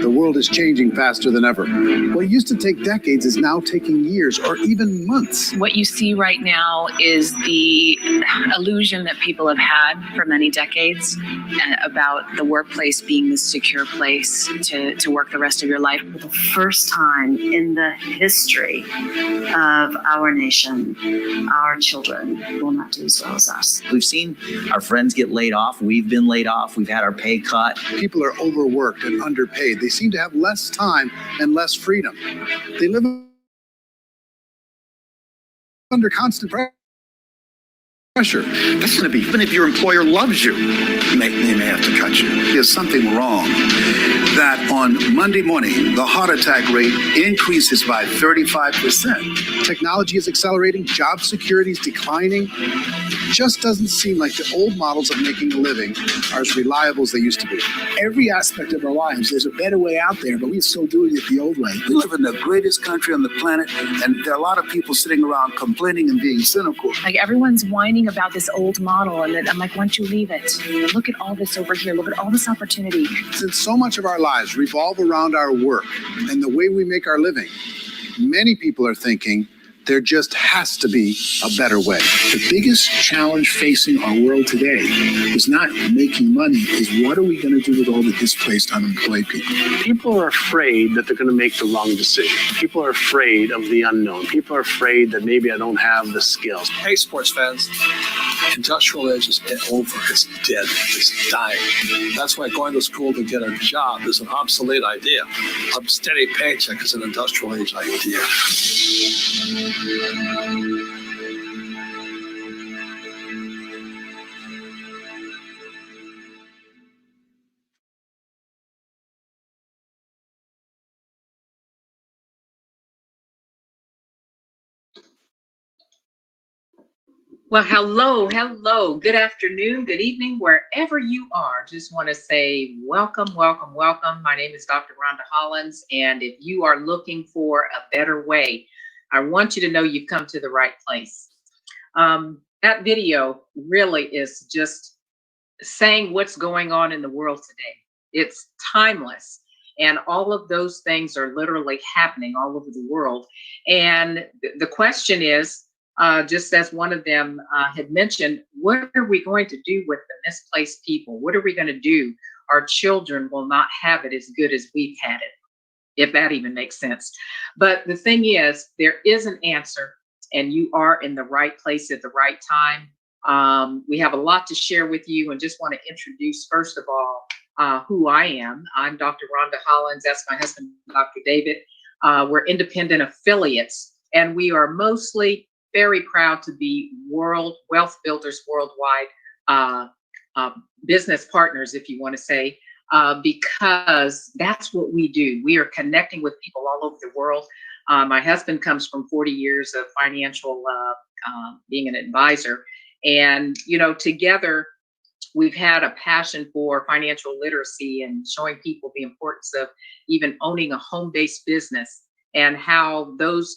The world is changing faster than ever. What used to take decades is now taking years or even months. What you see right now is the illusion that people have had for many decades about the workplace being this secure place to work the rest of your life. For the first time in the history of our nation, our children will not do as well as us. We've seen our friends get laid off. We've been laid off. We've had our pay cut. People are overworked and underpaid. They seem to have less time and less freedom. They live under constant pressure. That's going to be, even if your employer loves you, they may have to cut you. There's something wrong. That on Monday morning, the heart attack rate increases by 35%. Technology is accelerating, job security is declining. It just doesn't seem like the old models of making a living are as reliable as they used to be. Every aspect of our lives, there's a better way out there, but we're still doing it the old way. We live in the greatest country on the planet, and there are a lot of people sitting around complaining and being cynical. Like everyone's whining about this old model, and then I'm like, why don't you leave it? Look at all this over here. Look at all this opportunity. Since so much of our lives revolve around our work and the way we make our living, many people are thinking there just has to be a better way. The biggest challenge facing our world today is not making money, is what are we going to do with all the displaced, unemployed people? People are afraid that they're going to make the wrong decision. People are afraid of the unknown. People are afraid that maybe I don't have the skills. Hey, sports fans, industrial age is over. It's dead. It's dying. That's why going to school to get a job is an obsolete idea. A steady paycheck is an industrial age idea. Well, hello. Good afternoon, good evening, wherever you are. Just want to say welcome. My name is Dr. Rhonda Hollins, and if you are looking for a better way, I want you to know you've come to the right place. That video really is just saying what's going on in the world today. It's timeless, and all of those things are literally happening all over the world. And the question is, just as one of them had mentioned, what are we going to do with the misplaced people? What are we going to do? Our children will not have it as good as we've had it, if that even makes sense. But the thing is, there is an answer, and you are in the right place at the right time. We have a lot to share with you, and just want to introduce, first of all, who I am. I'm Dr. Rhonda Hollins. That's my husband, Dr. David. We're independent affiliates, and we are mostly very proud to be wealth builders worldwide, business partners, if you want to say, because that's what we do. We are connecting with people all over the world. My husband comes from 40 years of financial, being an advisor. And, together we've had a passion for financial literacy and showing people the importance of even owning a home-based business and how those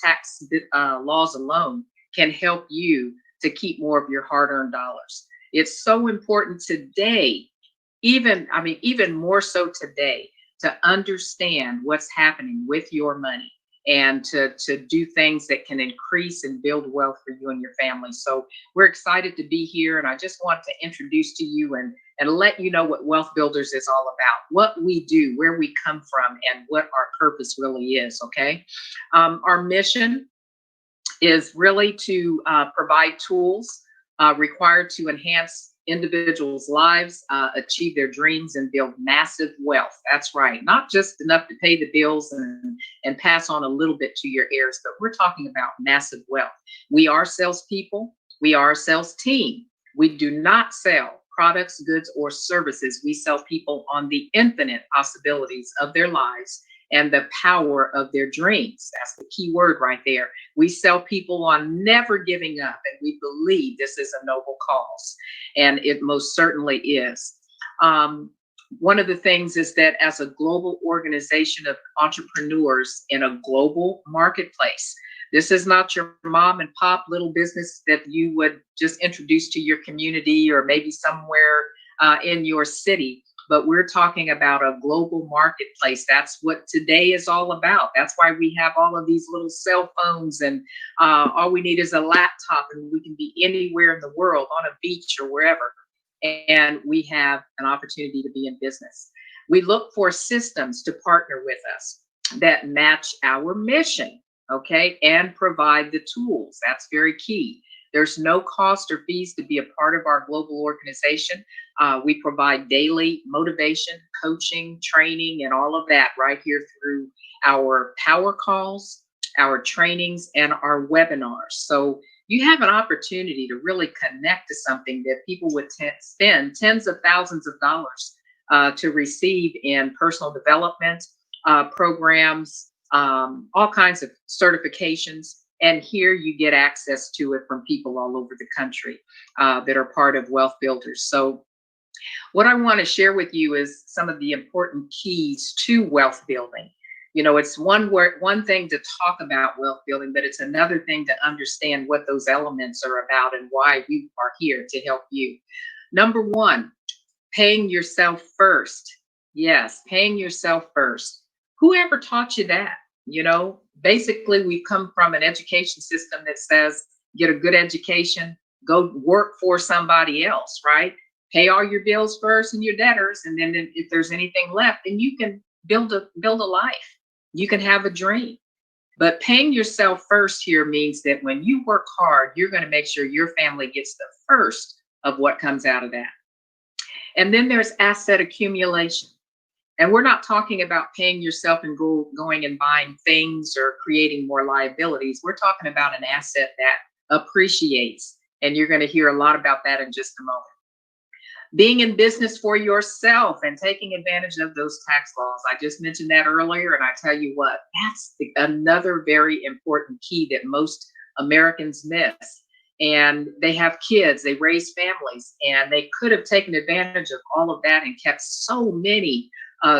tax laws alone can help you to keep more of your hard-earned dollars. It's so important today, even more so today, to understand what's happening with your money and to do things that can increase and build wealth for you and your family. So we're excited to be here, and I just want to introduce to you and let you know what Wealth Builders is all about, what we do, where we come from, and what our purpose really is, okay? Our mission is really to provide tools required to enhance individuals' lives, achieve their dreams, and build massive wealth. That's right. Not just enough to pay the bills and pass on a little bit to your heirs, but we're talking about massive wealth. We are salespeople. We are a sales team. We do not sell products, goods, or services. We sell people on the infinite possibilities of their lives and the power of their dreams. That's the key word right there. We sell people on never giving up, and we believe this is a noble cause, and it most certainly is. One of the things is that as a global organization of entrepreneurs in a global marketplace, this is not your mom and pop little business that you would just introduce to your community or maybe somewhere in your city. But we're talking about a global marketplace. That's what today is all about. That's why we have all of these little cell phones, and all we need is a laptop, and we can be anywhere in the world, on a beach or wherever. And we have an opportunity to be in business. We look for systems to partner with us that match our mission, okay, and provide the tools. That's very key. There's no cost or fees to be a part of our global organization. We provide daily motivation, coaching, training, and all of that right here through our power calls, our trainings, and our webinars. So you have an opportunity to really connect to something that people would spend tens of thousands of dollars to receive in personal development programs, all kinds of certifications. And here you get access to it from people all over the country that are part of Wealth Builders. So what I want to share with you is some of the important keys to wealth building. You know, it's one thing to talk about wealth building, but it's another thing to understand what those elements are about and why we are here to help you. Number one, paying yourself first. Yes, paying yourself first. Whoever taught you that? You know, basically, we've come from an education system that says, get a good education, go work for somebody else, right? Pay all your bills first and your debtors. And then if there's anything left, then you can build a life. You can have a dream. But paying yourself first here means that when you work hard, you're going to make sure your family gets the first of what comes out of that. And then there's asset accumulation. And we're not talking about paying yourself and going and buying things or creating more liabilities. We're talking about an asset that appreciates. And you're going to hear a lot about that in just a moment. Being in business for yourself and taking advantage of those tax laws. I just mentioned that earlier, and I tell you what, that's another very important key that most Americans miss. And they have kids, they raise families, and they could have taken advantage of all of that and kept so many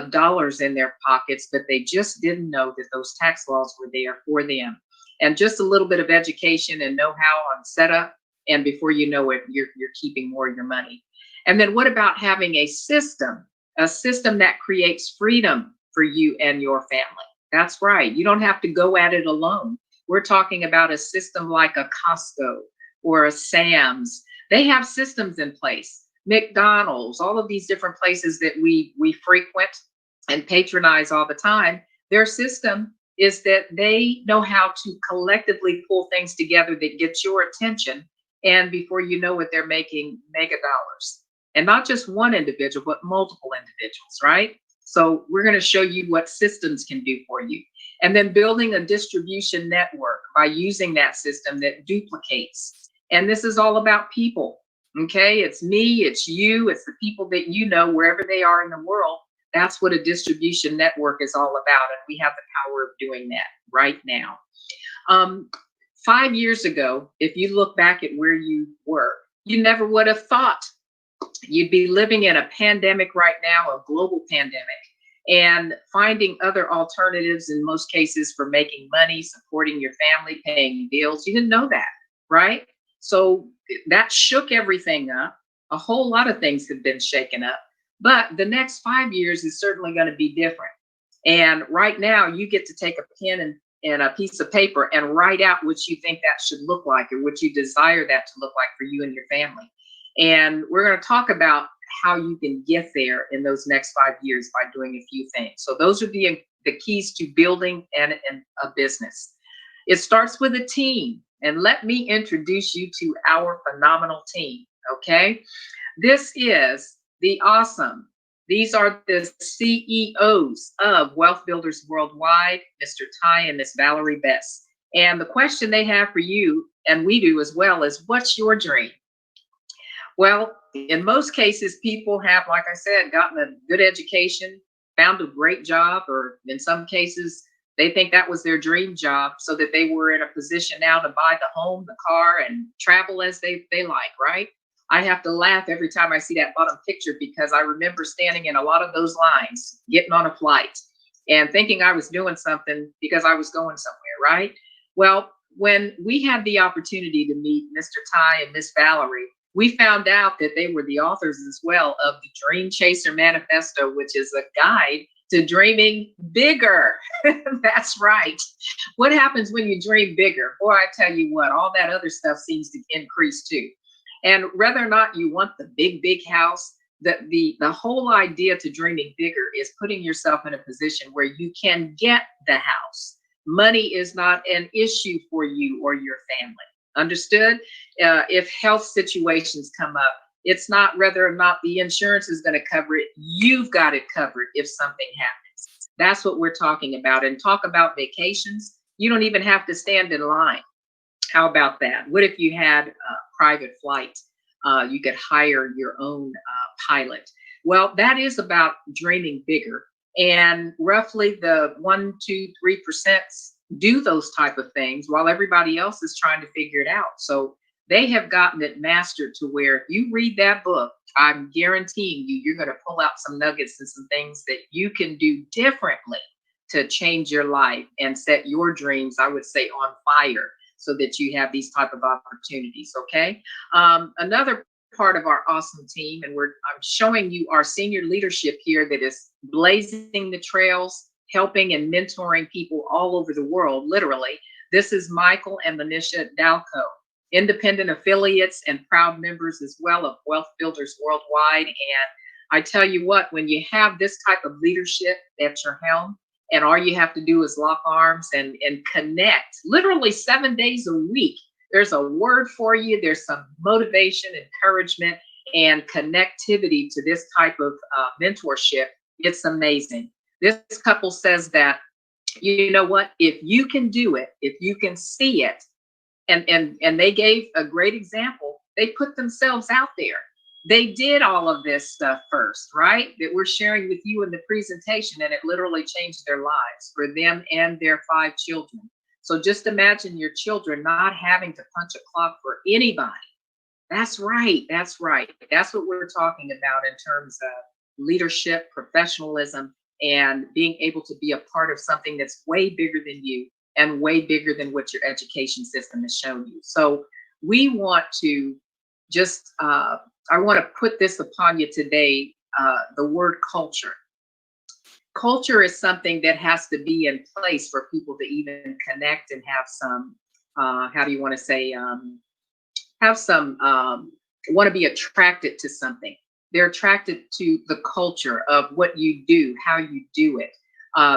dollars in their pockets, but they just didn't know that those tax laws were there for them. And just a little bit of education and know-how on setup, and before you know it, you're keeping more of your money. And then what about having a system that creates freedom for you and your family? That's right. You don't have to go at it alone. We're talking about a system like a Costco or a Sam's. They have systems in place. McDonald's, all of these different places that we frequent and patronize all the time, their system is that they know how to collectively pull things together that get your attention. And before you know it, they're making mega dollars. And not just one individual, but multiple individuals, right? So we're going to show you what systems can do for you. And then building a distribution network by using that system that duplicates. And this is all about people. Okay, it's me, it's you, it's the people that you know wherever they are in the world. That's what a distribution network is all about. And we have the power of doing that right now. 5 years ago, if you look back at where you were, you never would have thought you'd be living in a pandemic right now, a global pandemic. and finding other alternatives in most cases for making money, supporting your family, paying bills. You didn't know that, right? So that shook everything up. A whole lot of things have been shaken up, but the next 5 years is certainly going to be different. And right now, you get to take a pen and a piece of paper and write out what you think that should look like or what you desire that to look like for you and your family. And we're going to talk about how you can get there in those next 5 years by doing a few things. So those are the keys to building a business. It starts with a team. And let me introduce you to our phenomenal team, okay? This is the awesome. These are the CEOs of Wealth Builders Worldwide, Mr. Ty and Miss Valerie Bess. And the question they have for you, and we do as well, is what's your dream? Well, in most cases, people have, like I said, gotten a good education, found a great job, or in some cases, they think that was their dream job so that they were in a position now to buy the home, the car, and travel as they like, right? I have to laugh every time I see that bottom picture because I remember standing in a lot of those lines, getting on a flight and thinking I was doing something because I was going somewhere, right? Well, when we had the opportunity to meet Mr. Ty and Miss Valerie, we found out that they were the authors as well of the Dream Chaser Manifesto, which is a guide to dreaming bigger. That's right. What happens when you dream bigger? Boy, I tell you what, all that other stuff seems to increase too. And whether or not you want the big house, the whole idea to dreaming bigger is putting yourself in a position where you can get the house. Money is not an issue for you or your family. Understood? If health situations come up, it's not whether or not the insurance is going to cover it. You've got it covered if something happens. That's what we're talking about. And talk about vacations. You don't even have to stand in line. How about that? What if you had a private flight? You could hire your own pilot. Well, that is about dreaming bigger. And roughly the 1%, 2%, 3% do those type of things while everybody else is trying to figure it out. So they have gotten it mastered to where if you read that book, I'm guaranteeing you, you're going to pull out some nuggets and some things that you can do differently to change your life and set your dreams, I would say, on fire so that you have these type of opportunities. Okay. Another part of our awesome team, and I'm showing you our senior leadership here that is blazing the trails, helping and mentoring people all over the world, literally. This is Michael and Manisha Dalco, independent affiliates and proud members as well of Wealth Builders Worldwide. And I tell you what, when you have this type of leadership at your helm, and all you have to do is lock arms and connect, literally 7 days a week, there's a word for you. There's some motivation, encouragement, and connectivity to this type of mentorship. It's amazing. This couple says that, you know what, if you can do it, if you can see it, and they gave a great example, they put themselves out there. They did all of this stuff first, right? That we're sharing with you in the presentation, and it literally changed their lives for them and their 5 children. So just imagine your children not having to punch a clock for anybody. That's right. That's right. That's what we're talking about in terms of leadership, professionalism, and being able to be a part of something that's way bigger than you and way bigger than what your education system has shown you. So we want to just, I want to put this upon you today, the word culture. Culture is something that has to be in place for people to even connect and have some, how do you want to say, have some, want to be attracted to something. They're attracted to the culture of what you do, how you do it,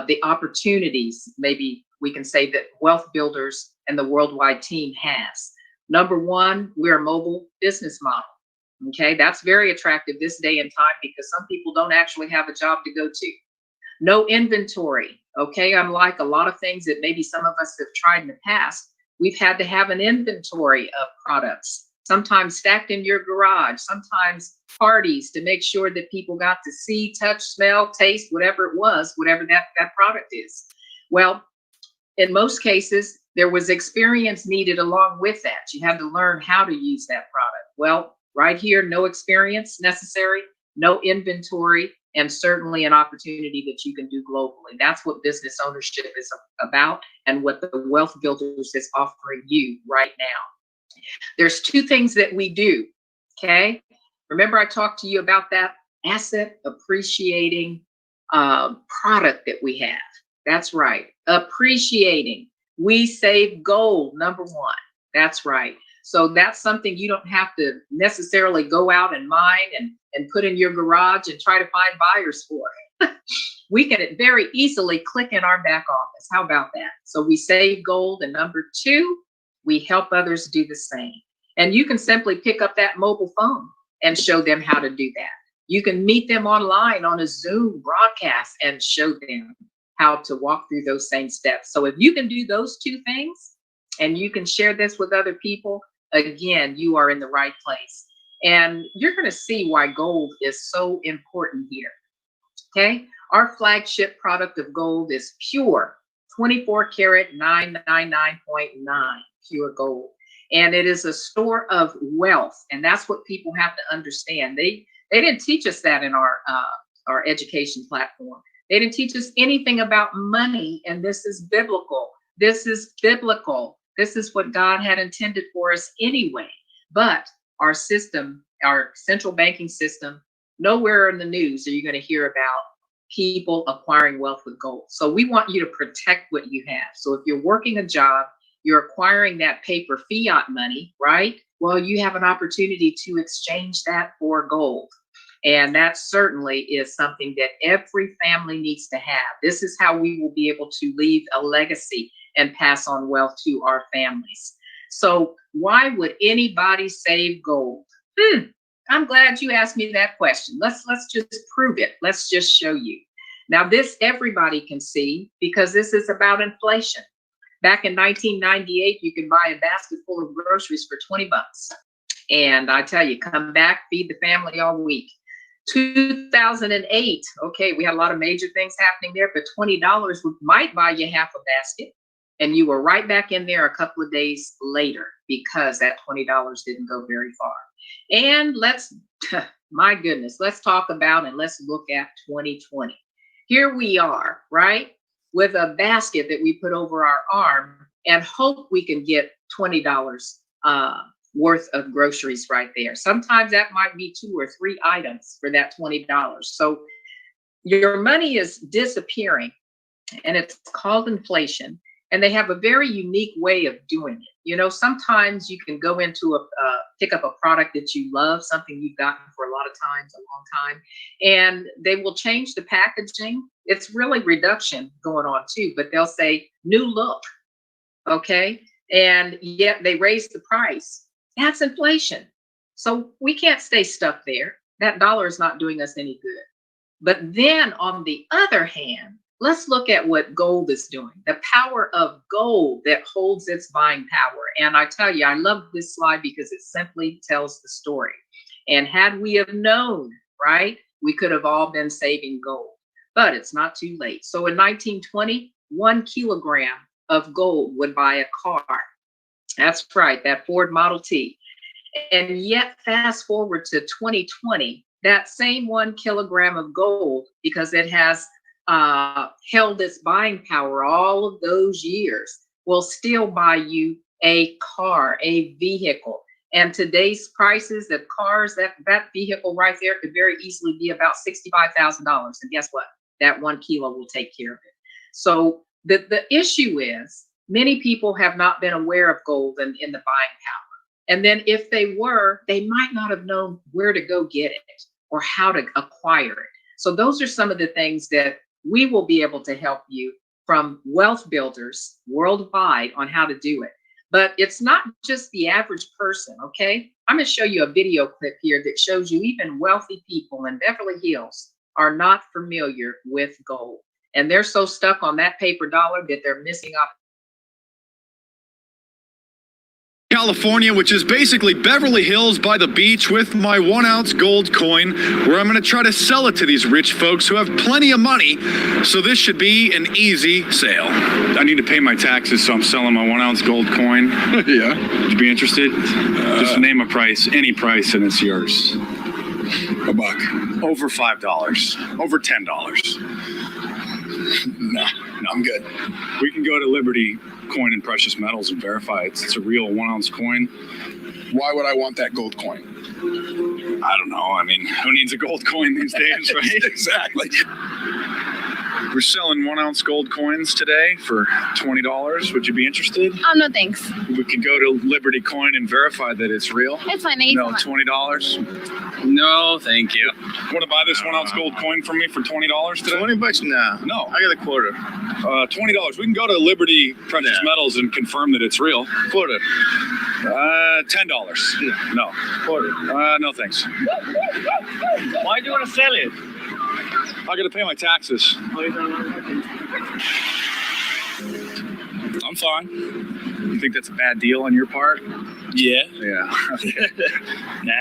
the opportunities, maybe we can say that Wealth Builders and the Worldwide team has. Number one, we're a mobile business model. Okay, that's very attractive this day and time because some people don't actually have a job to go to. No inventory. Okay, unlike a lot of things that maybe some of us have tried in the past, we've had to have an inventory of products, sometimes stacked in your garage, sometimes parties to make sure that people got to see, touch, smell, taste, whatever it was, whatever that product is. Well, in most cases, there was experience needed along with that. You had to learn how to use that product. Well, right here, no experience necessary. no inventory, and certainly an opportunity that you can do globally. That's what business ownership is about and what the Wealth Builders is offering you right now. There's two things that we do, okay? Remember I talked to you about that asset appreciating product that we have. That's right, appreciating. We save gold, number one. That's right. So that's something you don't have to necessarily go out and mine and put in your garage and try to find buyers for. We can very easily click in our back office. How about that? So we save gold. And number two, we help others do the same. And you can simply pick up that mobile phone and show them how to do that. You can meet them online on a Zoom broadcast and show them how to walk through those same steps. So if you can do those two things and you can share this with other people, again, you are in the right place. And you're going to see why gold is so important here. Okay. Our flagship product of gold is pure 24 karat 999.9 pure gold. And it is a store of wealth. And that's what people have to understand. They didn't teach us that in our education platform. They didn't teach us anything about money. And this is biblical. This is biblical. This is what God had intended for us anyway. But our system, our central banking system, nowhere in the news are you going to hear about people acquiring wealth with gold. So we want you to protect what you have. So if you're working a job, you're acquiring that paper fiat money, right? Well, you have an opportunity to exchange that for gold. And that certainly is something that every family needs to have. This is how we will be able to leave a legacy and pass on wealth to our families. So why would anybody save gold? I'm glad you asked me that question. Let's just prove it. Let's just show you. Now this everybody can see because this is about inflation. Back in 1998, you could buy a basket full of groceries for 20 bucks. And I tell you, come back, feed the family all week. 2008, okay, we had a lot of major things happening there, but $20 might buy you half a basket. And you were right back in there a couple of days later because that $20 didn't go very far. And my goodness, let's talk about and let's look at 2020. Here we are, right? With a basket that we put over our arm and hope we can get $20 worth of groceries right there. Sometimes that might be 2 or 3 items for that $20. So your money is disappearing and it's called inflation. And they have a very unique way of doing it. You know, sometimes you can go into pick up a product that you love, something you've gotten for a lot of times, a long time, and they will change the packaging. It's really reduction going on too, but they'll say new look, okay? And yet they raise the price. That's inflation. So we can't stay stuck there. That dollar is not doing us any good. But then on the other hand, let's look at what gold is doing, the power of gold that holds its buying power. And I tell you, I love this slide because it simply tells the story. And had we have known, right, we could have all been saving gold, but it's not too late. So in 1920, 1 kilogram of gold would buy a car. That's right, that Ford Model T. And yet fast forward to 2020, that same 1 kilogram of gold, because it has held its buying power all of those years, will still buy you a car, a vehicle. And today's prices of cars, that vehicle right there could very easily be about $65,000. And guess what? That 1 kilo will take care of it. So the issue is many people have not been aware of gold in the buying power. And then if they were, they might not have known where to go get it or how to acquire it. So those are some of the things that we will be able to help you from Wealth Builders worldwide on how to do it. But it's not just the average person, okay? I'm going to show you a video clip here that shows you even wealthy people in Beverly Hills are not familiar with gold. And they're so stuck on that paper dollar that they're missing out. California, which is basically Beverly Hills by the beach, with my 1 ounce gold coin, where I'm going to try to sell it to these rich folks who have plenty of money. So this should be an easy sale. I need to pay my taxes, so I'm selling my 1 ounce gold coin. Yeah. Would you be interested? Just name a price, any price, and it's yours. $1. Over $5. Over $10. No, I'm good. We can go to Liberty Coin and Precious Metals and verify it's a real 1 ounce coin. Why would I want that gold coin? I don't know. I mean, who needs a gold coin these days, right? Exactly. We're selling 1 ounce gold coins today for $20. Would you be interested? No thanks. We could go to Liberty Coin and verify that it's real. It's fine. Thank you No, so much. $20. No, thank you. Want to buy this 1 ounce gold coin from me for $20 today? $20? Nah. No. I got a quarter. $20. We can go to Liberty Precious Metals and confirm that it's real. Quarter. $10. No. Quarter. No thanks. Why do you want to sell it? I got to pay my taxes. I'm fine. You think that's a bad deal on your part? Yeah. Yeah. Nah.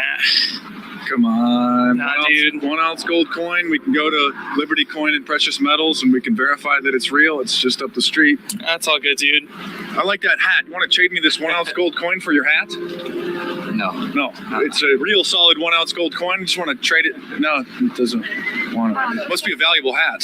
Come on. Nah, dude. 1 ounce gold coin. We can go to Liberty Coin and Precious Metals and we can verify that it's real. It's just up the street. That's all good, dude. I like that hat. You want to trade me this 1 ounce gold coin for your hat? No. No. It's a real solid 1 ounce gold coin. Just want to trade it. No, it doesn't want it. Must be a valuable hat.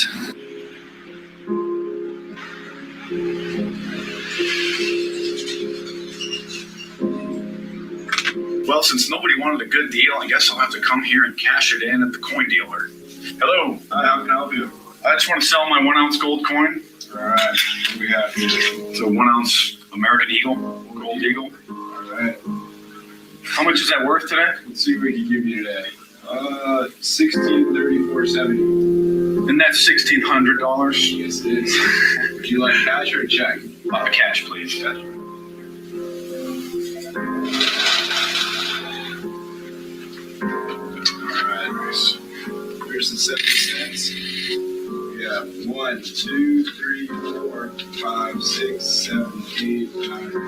Well, since nobody wanted a good deal, I guess I'll have to come here and cash it in at the coin dealer. Hello. How can I help you? I just want to sell my 1 ounce gold coin. All right. What do we have here? It's a 1 ounce American Eagle, gold eagle. All right. How much is that worth today? Let's see what we can give you today. $1634.70. And that's $1,600. Yes, it is. Would you like cash or a check? Cash, please. Cash. Here's the 70 cents. We have 1, 2, 3, 4, 5, 6, 7, 8, 9, 10.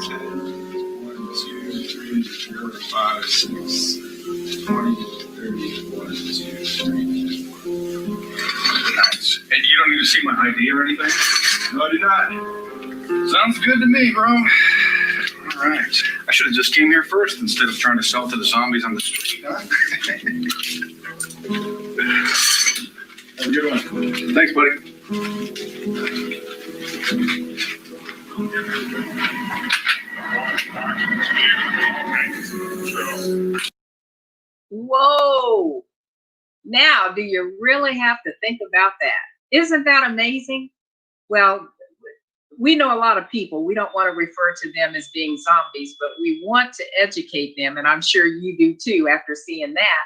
1, 2, 3, 4, 5, 6, 20, 30, 1, 2, 3, 4. Nice. And you don't need to see my ID or anything? No, I do not. Sounds good to me, bro. All right. I should have just came here first instead of trying to sell to the zombies on the street, huh? Have a good one. Thanks, buddy. Whoa. Now, do you really have to think about that? Isn't that amazing? Well, we know a lot of people. We don't want to refer to them as being zombies, but we want to educate them, and I'm sure you do too after seeing that,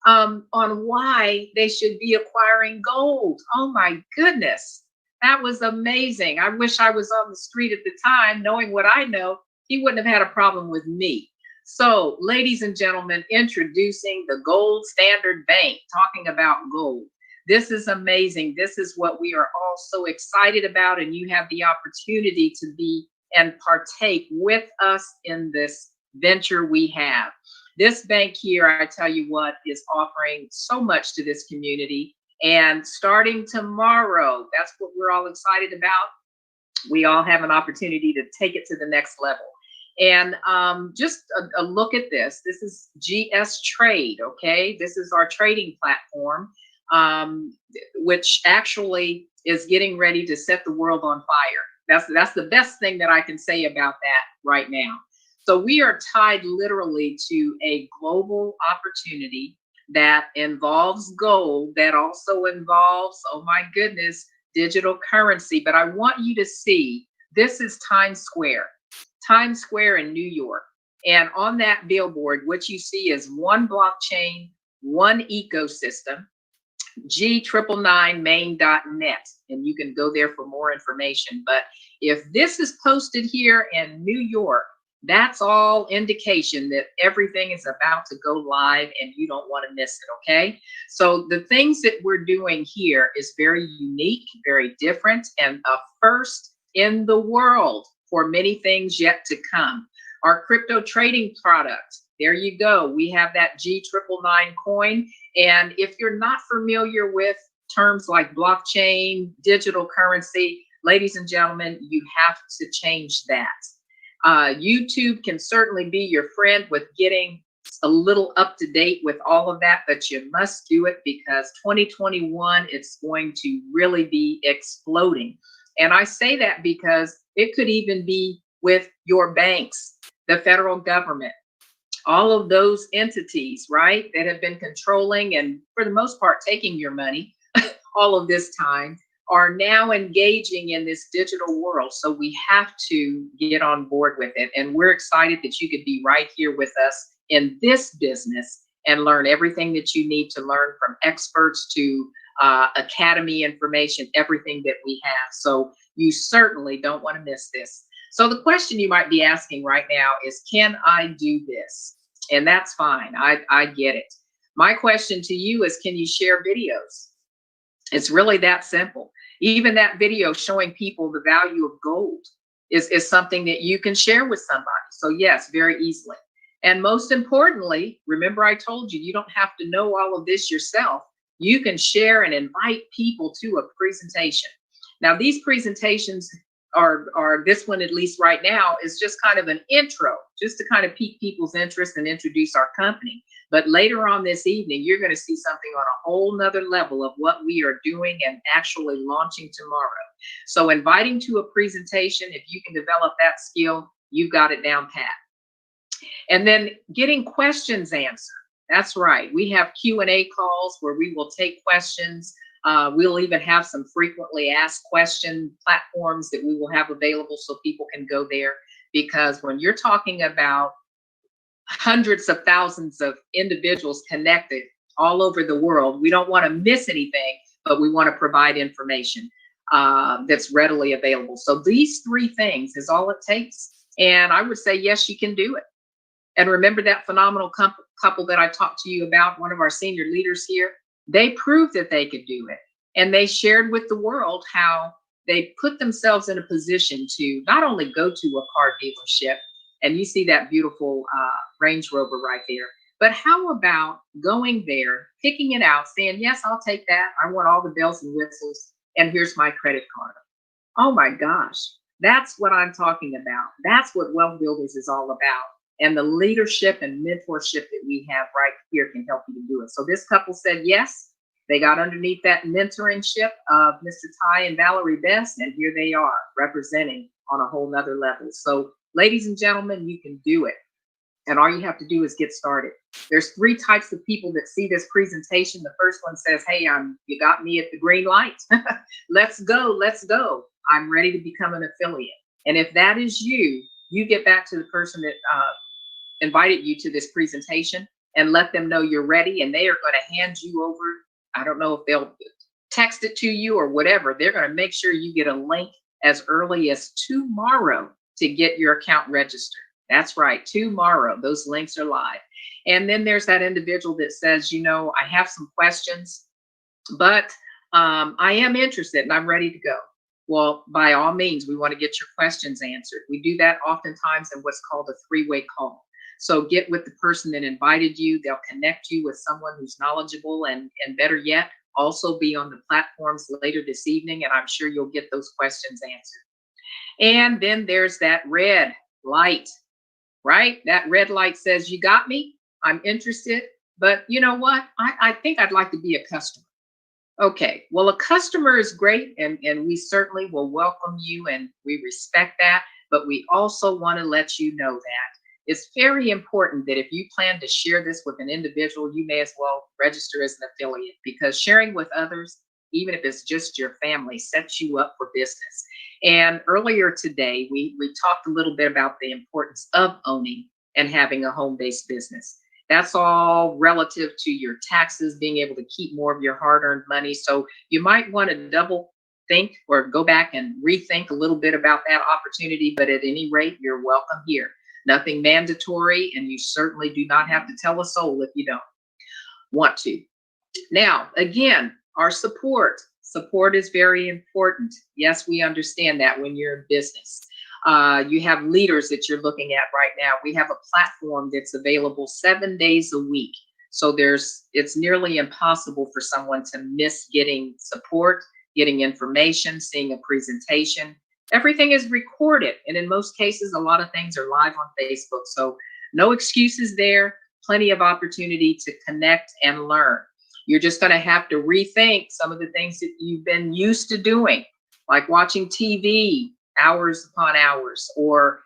on why they should be acquiring gold. Oh my goodness, that was amazing. I wish I was on the street at the time. Knowing what I know, he wouldn't have had a problem with me. So, ladies and gentlemen, introducing the Gold Standard Bank, talking about gold. This is amazing. This is what we are all so excited about, and you have the opportunity to be and partake with us in this venture we have. This bank here, I tell you what, is offering so much to this community. And starting tomorrow, that's what we're all excited about. We all have an opportunity to take it to the next level. And just a look at this. This is GS Trade, okay? This is our trading platform, which actually is getting ready to set the world on fire. That's the best thing that I can say about that right now. So we are tied literally to a global opportunity that involves gold, that also involves, oh my goodness, digital currency. But I want you to see, this is Times Square in New York. And on that billboard, what you see is one blockchain, one ecosystem, G999main.net. And you can go there for more information. But if this is posted here in New York, that's all indication that everything is about to go live and you don't want to miss it, okay? So the things that we're doing here is very unique, very different, and a first in the world for many things yet to come. Our crypto trading product, there you go. We have that G999 coin. And if you're not familiar with terms like blockchain, digital currency, ladies and gentlemen, you have to change that. YouTube can certainly be your friend with getting a little up to date with all of that, but you must do it because 2021, it's going to really be exploding. And I say that because it could even be with your banks, the federal government, all of those entities, right, that have been controlling and for the most part taking your money all of this time are now engaging in this digital world. So we have to get on board with it. And we're excited that you could be right here with us in this business and learn everything that you need to learn, from experts to academy information, everything that we have. So you certainly don't want to miss this. So the question you might be asking right now is, can I do this? And that's fine. I get it. My question to you is, can you share videos? It's really that simple. Even that video showing people the value of gold is something that you can share with somebody. So yes, very easily. And most importantly, remember I told you, you don't have to know all of this yourself. You can share and invite people to a presentation. Now, these presentations are this one, at least right now, is just kind of an intro, just to kind of pique people's interest and introduce our company. But later on this evening, you're going to see something on a whole nother level of what we are doing and actually launching tomorrow. So inviting to a presentation, if you can develop that skill, you've got it down pat. And then getting questions answered. That's right. We have Q&A calls where we will take questions. We'll even have some frequently asked question platforms that we will have available so people can go there. Because when you're talking about hundreds of thousands of individuals connected all over the world, we don't want to miss anything, but we want to provide information that's readily available. So these three things is all it takes. And I would say, yes, you can do it. And remember that phenomenal couple that I talked to you about, one of our senior leaders here, they proved that they could do it. And they shared with the world how they put themselves in a position to not only go to a car dealership, and you see that beautiful Range Rover right there, but how about going there, picking it out, saying, yes, I'll take that. I want all the bells and whistles, and here's my credit card. Oh my gosh, that's what I'm talking about. That's what Wealth Builders is all about. And the leadership and mentorship that we have right here can help you to do it. So this couple said yes. They got underneath that mentoringship of Mr. Ty and Valerie Best, and here they are representing on a whole nother level. So ladies and gentlemen, you can do it. And all you have to do is get started. There's three types of people that see this presentation. The first one says, hey, you got me at the green light. Let's go, let's go. I'm ready to become an affiliate. And if that is you, you get back to the person that invited you to this presentation and let them know you're ready, and they are going to hand you over. I don't know if they'll text it to you or whatever. They're going to make sure you get a link as early as tomorrow to get your account registered. That's right, tomorrow. Those links are live. And then there's that individual that says, you know, I have some questions, but I am interested and I'm ready to go. Well, by all means, we want to get your questions answered. We do that oftentimes in what's called a three-way call. So get with the person that invited you. They'll connect you with someone who's knowledgeable, and better yet, also be on the platforms later this evening, and I'm sure you'll get those questions answered. And then there's that red light, right? That red light says, you got me, I'm interested, but you know what? I think I'd like to be a customer. Okay, well, a customer is great, and we certainly will welcome you, and we respect that, but we also want to let you know that it's very important that if you plan to share this with an individual, you may as well register as an affiliate, because sharing with others, even if it's just your family, sets you up for business. And earlier today, we talked a little bit about the importance of owning and having a home-based business. That's all relative to your taxes, being able to keep more of your hard-earned money. So you might want to double think or go back and rethink a little bit about that opportunity. But at any rate, you're welcome here. Nothing mandatory, and you certainly do not have to tell a soul if you don't want to. Now, again, our support. Support is very important. Yes, we understand that when you're in business. You have leaders that you're looking at right now. We have a platform that's available 7 days a week. So it's nearly impossible for someone to miss getting support, getting information, seeing a presentation. Everything is recorded. And in most cases, a lot of things are live on Facebook. So no excuses there. plenty of opportunity to connect and learn. You're just going to have to rethink some of the things that you've been used to doing, like watching TV hours upon hours, or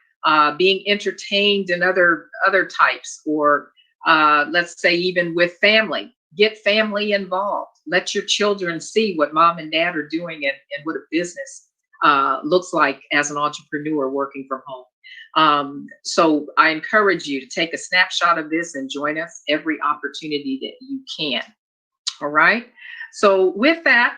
being entertained in other types, or let's say even with family. Get family involved. Let your children see what mom and dad are doing, and what a business looks like as an entrepreneur working from home. So I encourage you to take a snapshot of this and join us every opportunity that you can. All right. So with that,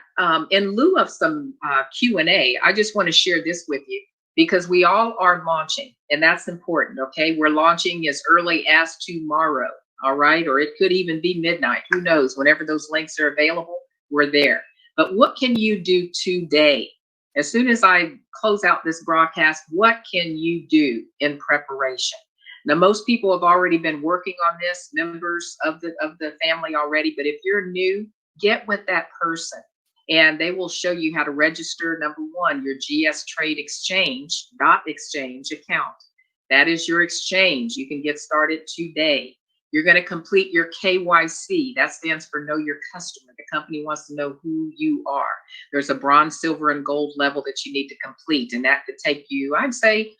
in lieu of some Q&A, I just want to share this with you, because we all are launching, and that's important. Okay. We're launching as early as tomorrow. All right. Or it could even be midnight. Who knows? Whenever those links are available, we're there. But what can you do today? As soon as I close out this broadcast, what can you do in preparation? Now, most people have already been working on this, members of the family already. But if you're new, get with that person, and they will show you how to register. Number one, your GS Trade Exchange account. That is your exchange. You can get started today. You're going to complete your KYC. That stands for Know Your Customer. The company wants to know who you are. There's a bronze, silver, and gold level that you need to complete, and that could take you, I'd say,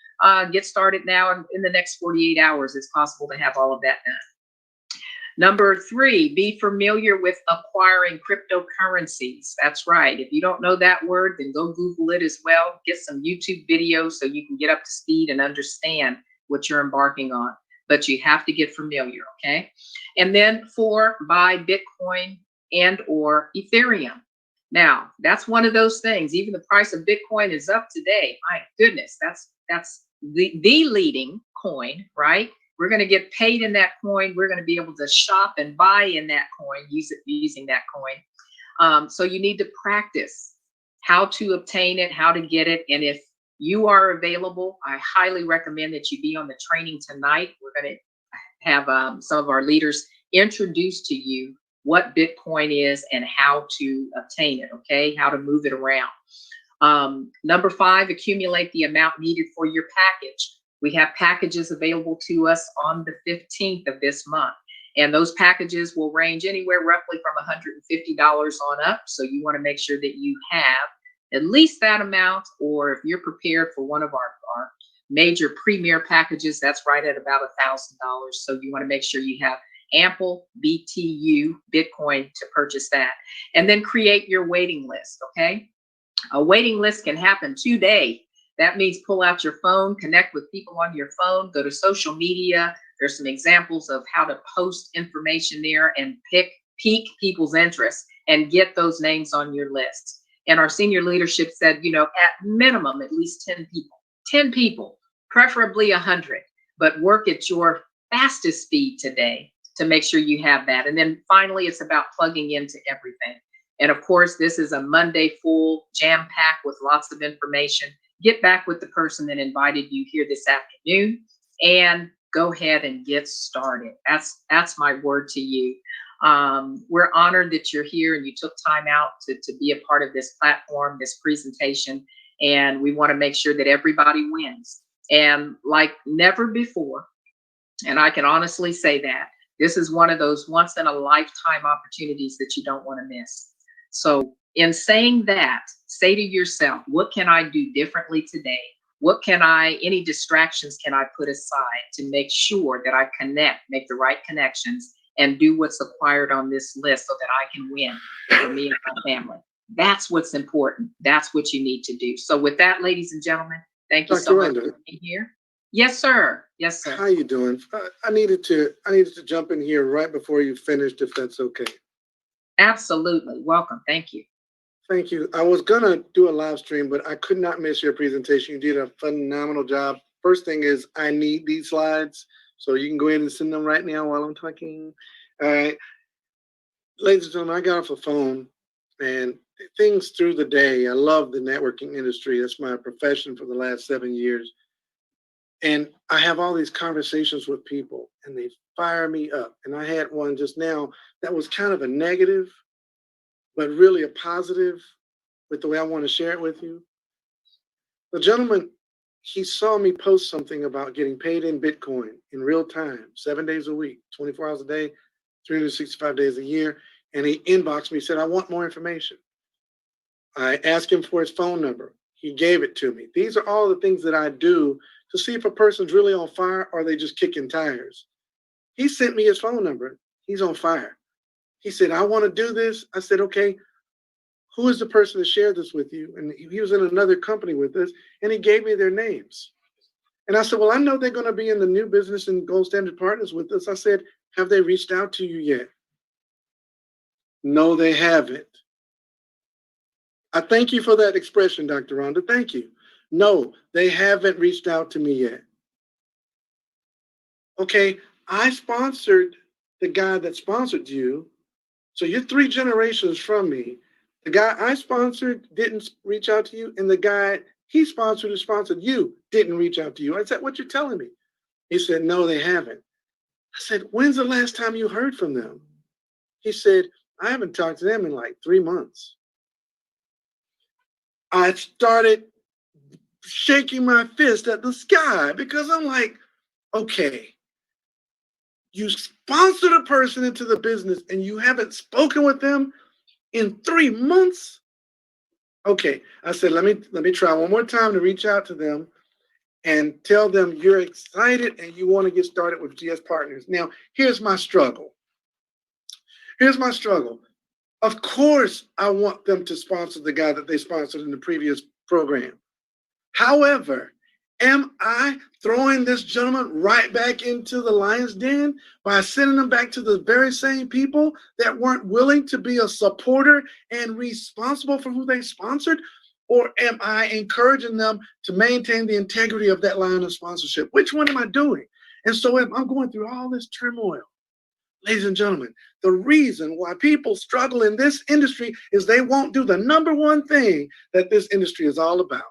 get started now. And in the next 48 hours, it's possible to have all of that done. Number 3, be familiar with acquiring cryptocurrencies. That's right. If you don't know that word, then go Google it as well. Get some YouTube videos so you can get up to speed and understand what you're embarking on. But you have to get familiar, okay? And then 4, buy Bitcoin and or Ethereum. Now, that's one of those things. Even the price of Bitcoin is up today. My goodness, that's the leading coin, right? We're going to get paid in that coin. We're going to be able to shop and buy in that coin, using that coin. So you need to practice how to obtain it, how to get it. And if you are available, I highly recommend that you be on the training tonight. We're going to have some of our leaders introduce to you what Bitcoin is and how to obtain it, okay? How to move it around. Number 5, accumulate the amount needed for your package. We have packages available to us on the 15th of this month. And those packages will range anywhere roughly from $150 on up. So you want to make sure that you have at least that amount, or if you're prepared for one of our major premier packages, that's right at about $1,000. So you want to make sure you have ample BTU Bitcoin to purchase that. And then create your waiting list, okay? A waiting list can happen today. That means pull out your phone, connect with people on your phone, go to social media. There's some examples of how to post information there and pique people's interest and get those names on your list. And our senior leadership said, at minimum, at least 10 people, preferably 100, but work at your fastest speed today to make sure you have that. And then finally, it's about plugging into everything. And of course, this is a Monday full jam-packed with lots of information. Get back with the person that invited you here this afternoon and go ahead and get started. That's my word to you. We're honored that you're here and you took time out to be a part of this platform, this presentation, and we want to make sure that everybody wins. And like never before, and I can honestly say that, this is one of those once in a lifetime opportunities that you don't want to miss. So in saying that, say to yourself, what can I do differently today? Any distractions can I put aside to make sure that I make the right connections and do what's acquired on this list so that I can win for me and my family? That's what's important. That's what you need to do. So with that, ladies and gentlemen, thank you so much for being here. Yes, sir. Yes, sir. How you doing? I needed to jump in here right before you finished, if that's okay. Absolutely. Welcome. Thank you. Thank you. I was gonna do a live stream, but I could not miss your presentation. You did a phenomenal job. First thing is, I need these slides, so you can go ahead and send them right now while I'm talking. All right, ladies and gentlemen, I got off the phone and things through the day. I love the networking industry. That's my profession for the last 7 years. And I have all these conversations with people and they fire me up. And I had one just now that was kind of a negative, but really a positive with the way I want to share it with you. The gentleman he saw me post something about getting paid in Bitcoin in real time, 7 days a week, 24 hours a day, 365 days a year. And he inboxed me, said, I want more information. I asked him for his phone number. He gave it to me. These are all the things that I do to see if a person's really on fire or they just kicking tires. He sent me his phone number. He's on fire. He said, I want to do this. I said, okay, who is the person that shared this with you? And he was in another company with this, and he gave me their names. And I said, well, I know they're going to be in the new business and Gold Standard Partners with us. I said, have they reached out to you yet? No, they haven't. I thank you for that expression, Dr. Rhonda. Thank you. No, they haven't reached out to me yet. Okay, I sponsored the guy that sponsored you. So you're 3 generations from me. The guy I sponsored didn't reach out to you, and the guy he sponsored who sponsored you didn't reach out to you. I said, what you're telling me? He said, no, they haven't. I said, when's the last time you heard from them? He said, I haven't talked to them in like 3 months. I started shaking my fist at the sky because I'm like, okay, you sponsored a person into the business and you haven't spoken with them in 3 months? Okay, I said, let me try one more time to reach out to them and tell them you're excited and you want to get started with GS Partners. Now, here's my struggle. Here's my struggle. Of course, I want them to sponsor the guy that they sponsored in the previous program. However, am I throwing this gentleman right back into the lion's den by sending him back to the very same people that weren't willing to be a supporter and responsible for who they sponsored? Or am I encouraging them to maintain the integrity of that line of sponsorship? Which one am I doing? And so I'm going through all this turmoil. Ladies and gentlemen, the reason why people struggle in this industry is they won't do the number one thing that this industry is all about.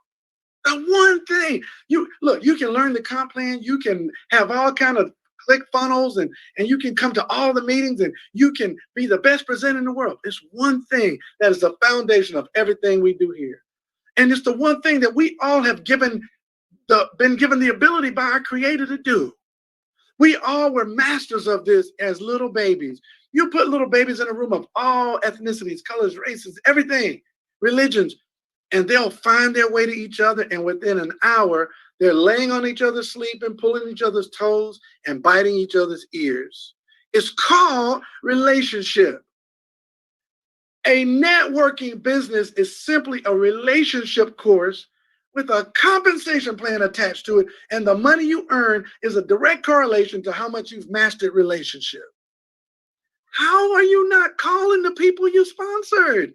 The one thing. You can learn the comp plan, you can have all kind of click funnels, and you can come to all the meetings, and you can be the best presenter in the world. It's one thing that is the foundation of everything we do here. And it's the one thing that we all have been given the ability by our Creator to do. We all were masters of this as little babies. You put little babies in a room of all ethnicities, colors, races, everything, religions, and they'll find their way to each other. And within an hour, they're laying on each other's sleep and pulling each other's toes and biting each other's ears. It's called relationship. A networking business is simply a relationship course with a compensation plan attached to it, and the money you earn is a direct correlation to how much you've mastered relationship. How are you not calling the people you sponsored?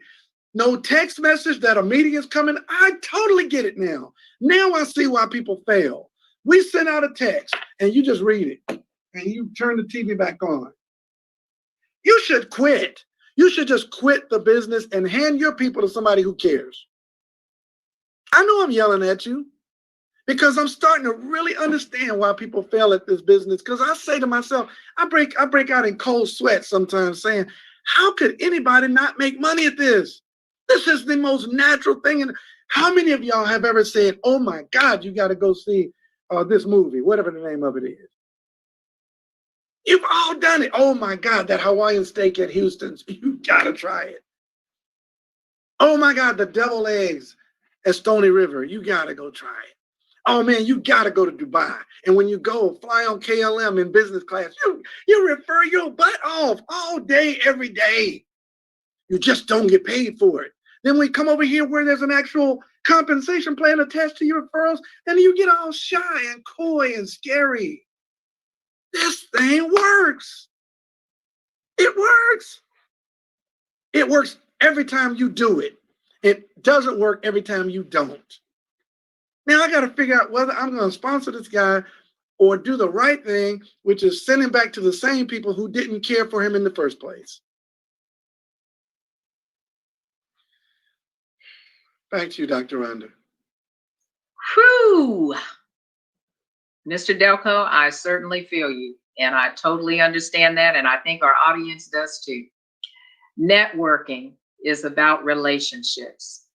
No text message that a meeting is coming. I totally get it now. Now I see why people fail. We send out a text and you just read it and you turn the TV back on. You should quit. You should just quit the business and hand your people to somebody who cares. I know I'm yelling at you because I'm starting to really understand why people fail at this business. Because I say to myself, I break out in cold sweat sometimes saying, how could anybody not make money at this? This is the most natural thing. And how many of y'all have ever said, oh my God, you got to go see this movie, whatever the name of it is? You've all done it. Oh my God, that Hawaiian steak at Houston's. You got to try it. Oh my God, the deviled eggs at Stony River. You got to go try it. Oh man, you got to go to Dubai. And when you go, fly on KLM in business class. You refer your butt off all day, every day. You just don't get paid for it. Then we come over here where there's an actual compensation plan attached to your referrals, then you get all shy and coy and scary. This thing works. It works. It works every time you do it. It doesn't work every time you don't. Now I got to figure out whether I'm going to sponsor this guy or do the right thing, which is send him back to the same people who didn't care for him in the first place. Back to you, Dr. Rhonda. Whew. Mr. Delco, I certainly feel you, and I totally understand that, and I think our audience does too. Networking is about relationships.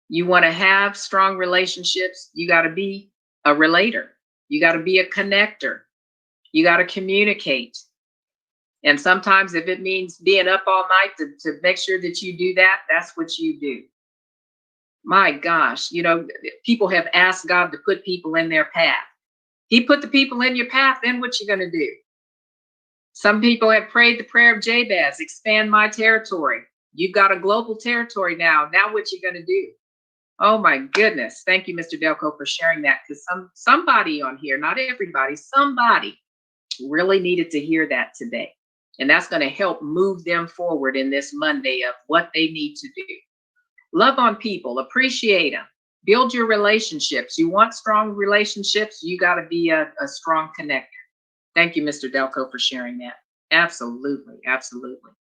You want to have strong relationships, you got to be a relator. You got to be a connector. You got to communicate. And sometimes if it means being up all night to make sure that you do that, that's what you do. My gosh, you know, people have asked God to put people in their path. He put the people in your path, then what you going to do? Some people have prayed the prayer of Jabez, expand my territory. You've got a global territory now. Now what you going to do? Oh my goodness. Thank you, Mr. Delco, for sharing that, because somebody on here, not everybody, somebody really needed to hear that today. And that's going to help move them forward in this Monday of what they need to do. Love on people, appreciate them, build your relationships. You want strong relationships, you got to be a strong connector. Thank you, Mr. Delco, for sharing that. Absolutely, absolutely.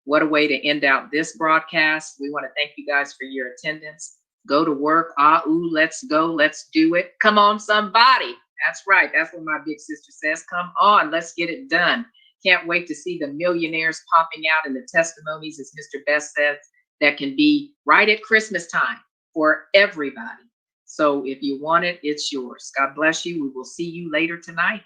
What a way to end out this broadcast. We want to thank you guys for your attendance. Go to work. Let's go. Let's do it. Come on, somebody. That's right. That's what my big sister says. Come on, let's get it done. Can't wait to see the millionaires popping out and the testimonies, as Mr. Best says, that can be right at Christmas time for everybody. So if you want it, it's yours. God bless you. We will see you later tonight.